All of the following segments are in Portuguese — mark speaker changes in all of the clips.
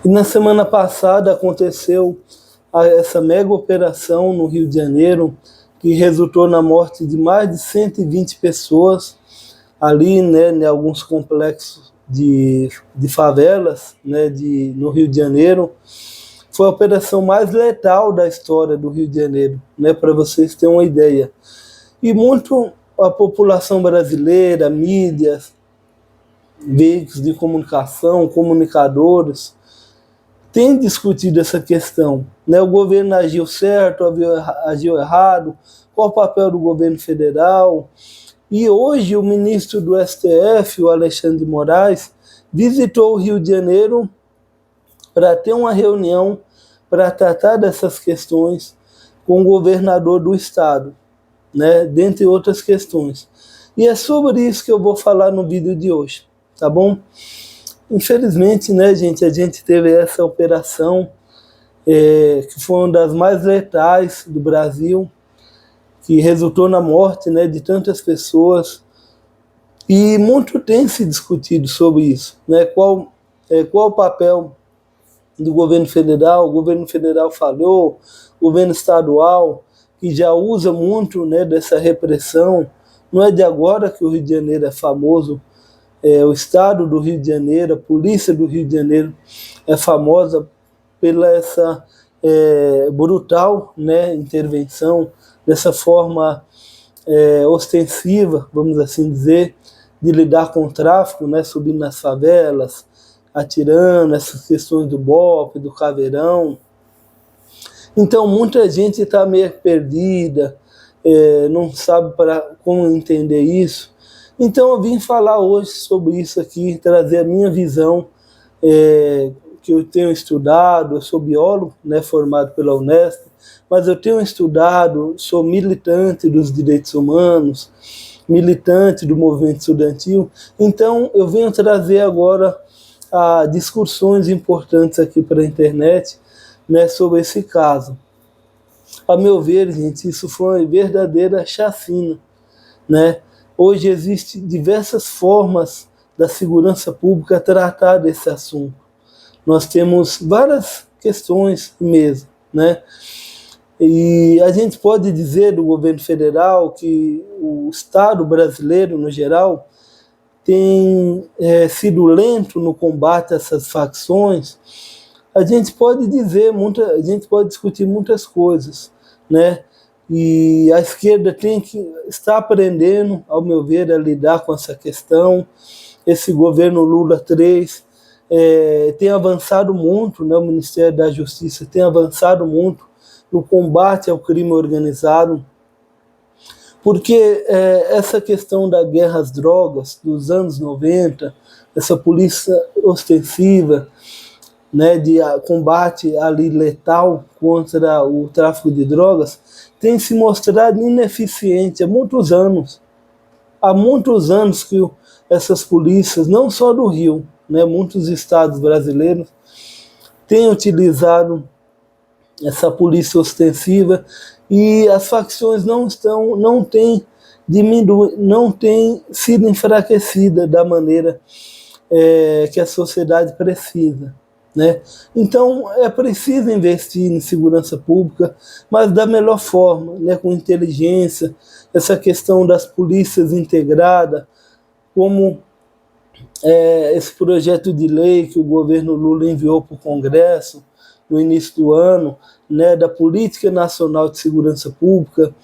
Speaker 1: E na semana passada aconteceu essa mega operação no Rio de Janeiro, que resultou na morte de mais de 120 pessoas ali, né, em alguns complexos de favelas, né, no Rio de Janeiro. Foi a operação mais letal da história do Rio de Janeiro, né, para vocês terem uma ideia. E muito a população brasileira, mídias, veículos de comunicação, comunicadores, tem discutido essa questão, né? O governo agiu certo, agiu errado, qual o papel do governo federal? E hoje o ministro do STF, o Alexandre de Moraes, visitou o Rio de Janeiro para ter uma reunião para tratar dessas questões com o governador do estado, né? Dentre outras questões. E é sobre isso que eu vou falar no vídeo de hoje, tá bom? Infelizmente, né, gente, a gente teve essa operação que foi uma das mais letais do Brasil, que resultou na morte, né, de tantas pessoas, e muito tem se discutido sobre isso, né, qual o papel do governo federal. O governo federal falhou, o governo estadual, que já usa muito, né, dessa repressão. Não é de agora que o Rio de Janeiro é famoso. O estado do Rio de Janeiro, a polícia do Rio de Janeiro é famosa pela essa brutal, né, intervenção, dessa forma ostensiva, vamos assim dizer, de lidar com o tráfico, né, subindo nas favelas, atirando, essas questões do BOPE, do caveirão. Então muita gente está meio perdida, não sabe como entender isso. Então eu vim falar hoje sobre isso aqui, trazer a minha visão, que eu tenho estudado. Eu sou biólogo, né, formado pela Unesp, mas eu tenho estudado, sou militante dos direitos humanos, militante do movimento estudantil. Então eu venho trazer agora discussões importantes aqui para a internet, né, sobre esse caso. A meu ver, gente, isso foi uma verdadeira chacina, né? Hoje existem diversas formas da segurança pública tratar desse assunto. Nós temos várias questões mesmo, né? E a gente pode dizer do governo federal que o Estado brasileiro, no geral, tem sido lento no combate a essas facções. A gente pode dizer, a gente pode discutir muitas coisas, né? E a esquerda está aprendendo, ao meu ver, a lidar com essa questão. Esse governo Lula 3 tem avançado muito, né? O Ministério da Justiça tem avançado muito no combate ao crime organizado, porque essa questão da guerra às drogas dos anos 90, essa polícia ostensiva, né, de combate ali letal contra o tráfico de drogas, tem se mostrado ineficiente há muitos anos. Há muitos anos que essas polícias, não só do Rio, né, muitos estados brasileiros, têm utilizado essa polícia ostensiva, e as facções não têm sido enfraquecidas da maneira que a sociedade precisa, né? Então é preciso investir em segurança pública, mas da melhor forma, né, com inteligência. Essa questão das polícias integradas, como esse projeto de lei que o governo Lula enviou para o Congresso no início do ano, né, da Política Nacional de Segurança Pública,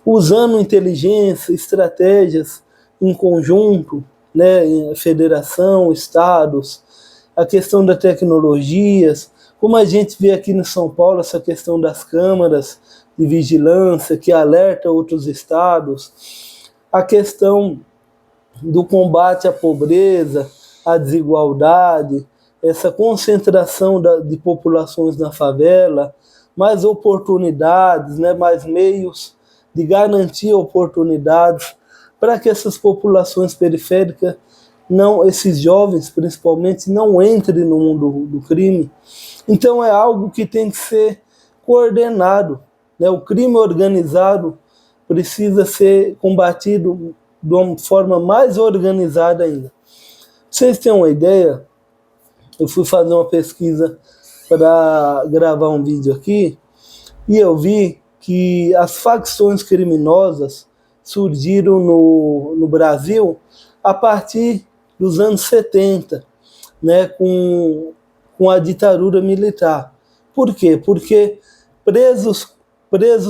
Speaker 1: usando inteligência, estratégias em conjunto, né, federação, estados, a questão das tecnologias, como a gente vê aqui no São Paulo, essa questão das câmaras de vigilância que alerta outros estados, a questão do combate à pobreza, à desigualdade, essa concentração de populações na favela, mais oportunidades, né, mais meios de garantir oportunidades para que essas populações periféricas, esses jovens principalmente, não entrem no mundo do crime. Então é algo que tem que ser coordenado, né? O crime organizado precisa ser combatido de uma forma mais organizada ainda. Pra vocês terem uma ideia, Eu fui fazer uma pesquisa para gravar um vídeo aqui e eu vi que as facções criminosas surgiram no Brasil a partir dos anos 70, né, com a ditadura militar. Por quê? Porque presos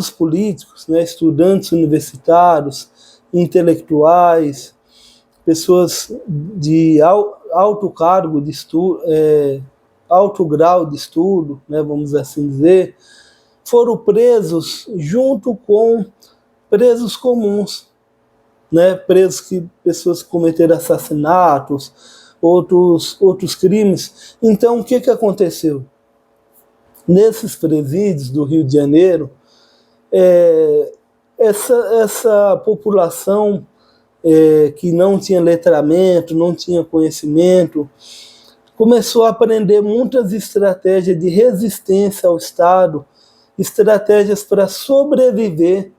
Speaker 1: políticos, né, estudantes universitários, intelectuais, pessoas de alto cargo de estudo, alto grau de estudo, né, vamos assim dizer, foram presos junto com presos comuns, né, pessoas que cometeram assassinatos, outros crimes. Então, o que aconteceu? Nesses presídios do Rio de Janeiro, essa população que não tinha letramento, não tinha conhecimento, começou a aprender muitas estratégias de resistência ao Estado, estratégias para sobreviver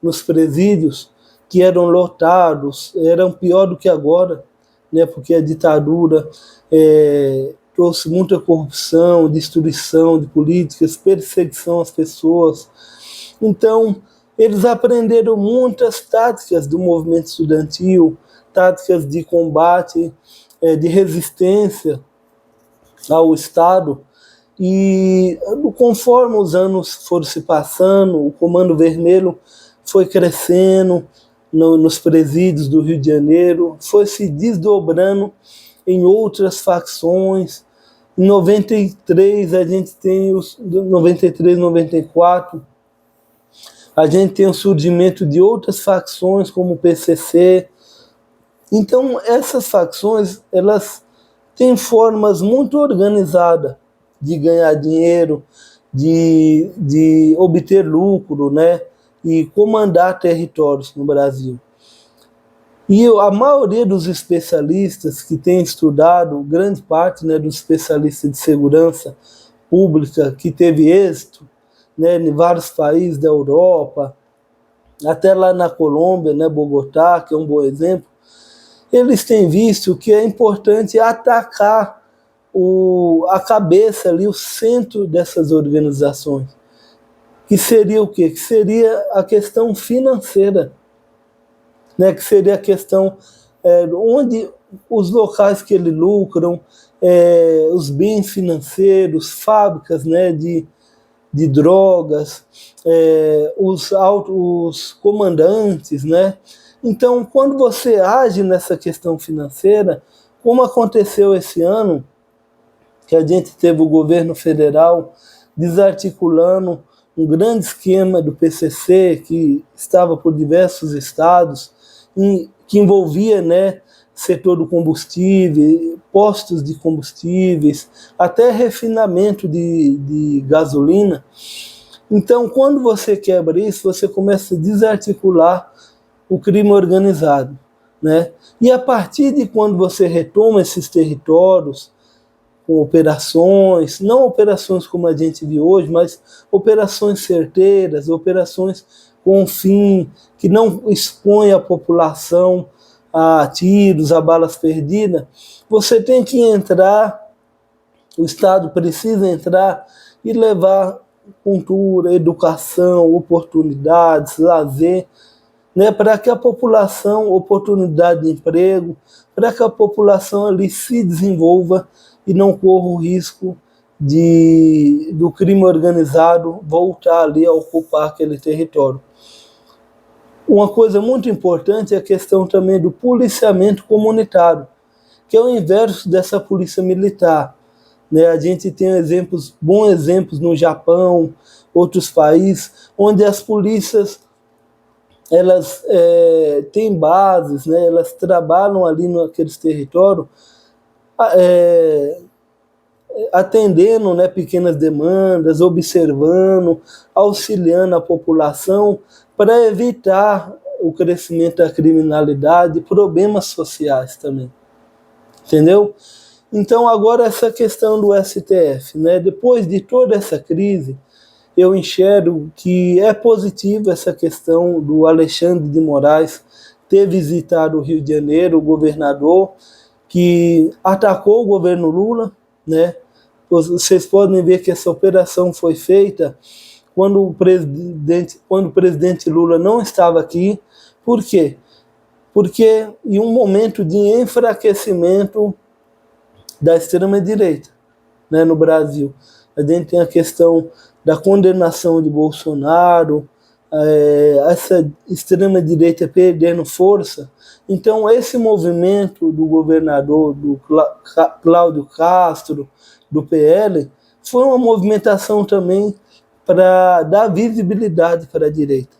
Speaker 1: nos presídios, que eram lotados, eram pior do que agora, né, porque a ditadura trouxe muita corrupção, destruição de políticas, perseguição às pessoas. Então, eles aprenderam muitas táticas do movimento estudantil, táticas de combate, de resistência ao Estado. E conforme os anos foram se passando, o Comando Vermelho foi crescendo nos presídios do Rio de Janeiro, foi se desdobrando em outras facções. Em 93, a gente tem 93, 94, a gente tem o surgimento de outras facções, como o PCC. Então, essas facções, elas têm formas muito organizadas de ganhar dinheiro, de obter lucro, né, e comandar territórios no Brasil. E a maioria dos especialistas que têm estudado, grande parte, né, dos especialistas de segurança pública que teve êxito, né, em vários países da Europa, até lá na Colômbia, né, Bogotá, que é um bom exemplo, eles têm visto que é importante atacar a cabeça ali, o centro dessas organizações. Que seria o quê? Que seria a questão financeira, né? Que seria a questão onde os locais que eles lucram, os bens financeiros, fábricas, né, de drogas, os comandantes, né? Então, quando você age nessa questão financeira, como aconteceu esse ano, que a gente teve o governo federal desarticulando um grande esquema do PCC que estava por diversos estados, que envolvia, né, setor do combustível, postos de combustíveis, até refinamento de gasolina. Então, quando você quebra isso, você começa a desarticular o crime organizado, né? E a partir de quando você retoma esses territórios, com operações, não operações como a gente viu hoje, mas operações certeiras, operações com um fim que não expõe a população a tiros, a balas perdidas, você tem que entrar, o Estado precisa entrar e levar cultura, educação, oportunidades, lazer, né, para que a população, oportunidade de emprego, para que a população ali se desenvolva e não corra o risco do crime organizado voltar ali a ocupar aquele território. Uma coisa muito importante é a questão também do policiamento comunitário, que é o inverso dessa polícia militar, né? A gente tem bons exemplos no Japão, outros países, onde as polícias elas têm bases, né? Elas trabalham ali naqueles territórios, atendendo, né, pequenas demandas, observando, auxiliando a população para evitar o crescimento da criminalidade e problemas sociais também. Entendeu? Então, agora essa questão do STF, né? Depois de toda essa crise, eu enxergo que é positivo essa questão do Alexandre de Moraes ter visitado o Rio de Janeiro, o governador, que atacou o governo Lula, né? Vocês podem ver que essa operação foi feita quando o presidente Lula não estava aqui. Por quê? Porque em um momento de enfraquecimento da extrema-direita, né, no Brasil. A gente tem a questão da condenação de Bolsonaro, essa extrema-direita perdendo força. Então, esse movimento do governador, do Cláudio Castro, do PL, foi uma movimentação também para dar visibilidade para a direita,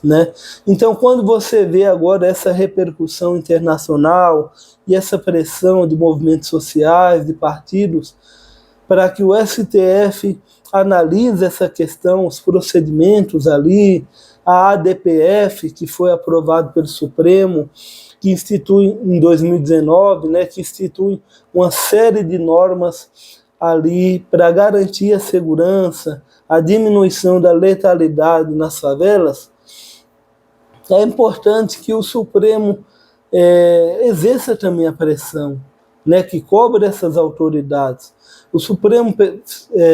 Speaker 1: né? Então, quando você vê agora essa repercussão internacional e essa pressão de movimentos sociais, de partidos, para que o STF analise essa questão, os procedimentos ali, a ADPF, que foi aprovado pelo Supremo, que institui em 2019, né, que institui uma série de normas ali para garantir a segurança, a diminuição da letalidade nas favelas. É importante que o Supremo exerça também a pressão, né, que cobre essas autoridades. O Supremo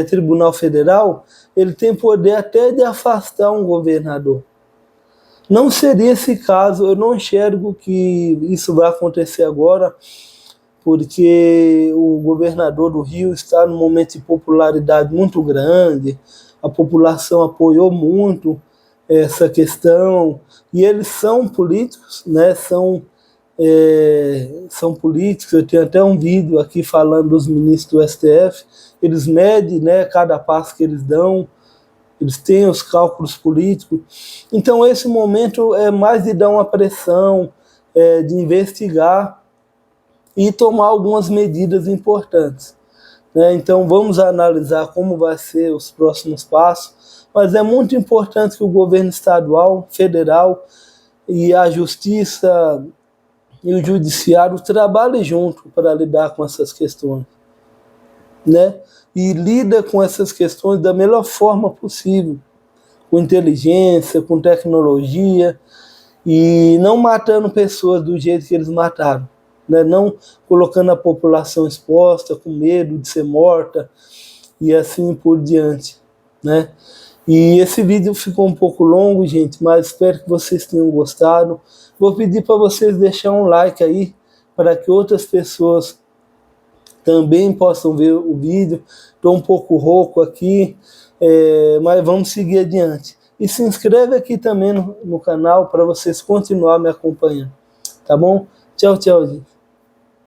Speaker 1: Tribunal Federal, ele tem poder até de afastar um governador. Não seria esse caso, eu não enxergo que isso vai acontecer agora, porque o governador do Rio está num momento de popularidade muito grande, a população apoiou muito essa questão, e eles são políticos, né? São políticos. Eu tenho até um vídeo aqui falando dos ministros do STF, eles medem, né, cada passo que eles dão, eles têm os cálculos políticos. Então esse momento é mais de dar uma pressão, de investigar e tomar algumas medidas importantes, né? Então vamos analisar como vai ser os próximos passos, mas é muito importante que o governo estadual, federal e a justiça e o judiciário trabalhem junto para lidar com essas questões, né? E lida com essas questões da melhor forma possível, com inteligência, com tecnologia, e não matando pessoas do jeito que eles mataram, né? Não colocando a população exposta, com medo de ser morta, e assim por diante, né? E esse vídeo ficou um pouco longo, gente, mas espero que vocês tenham gostado. Vou pedir para vocês deixarem um like aí, para que outras pessoas também possam ver o vídeo. Estou um pouco rouco aqui, mas vamos seguir adiante. E se inscreve aqui também no canal para vocês continuarem me acompanhando. Tá bom? Tchau, tchau, gente.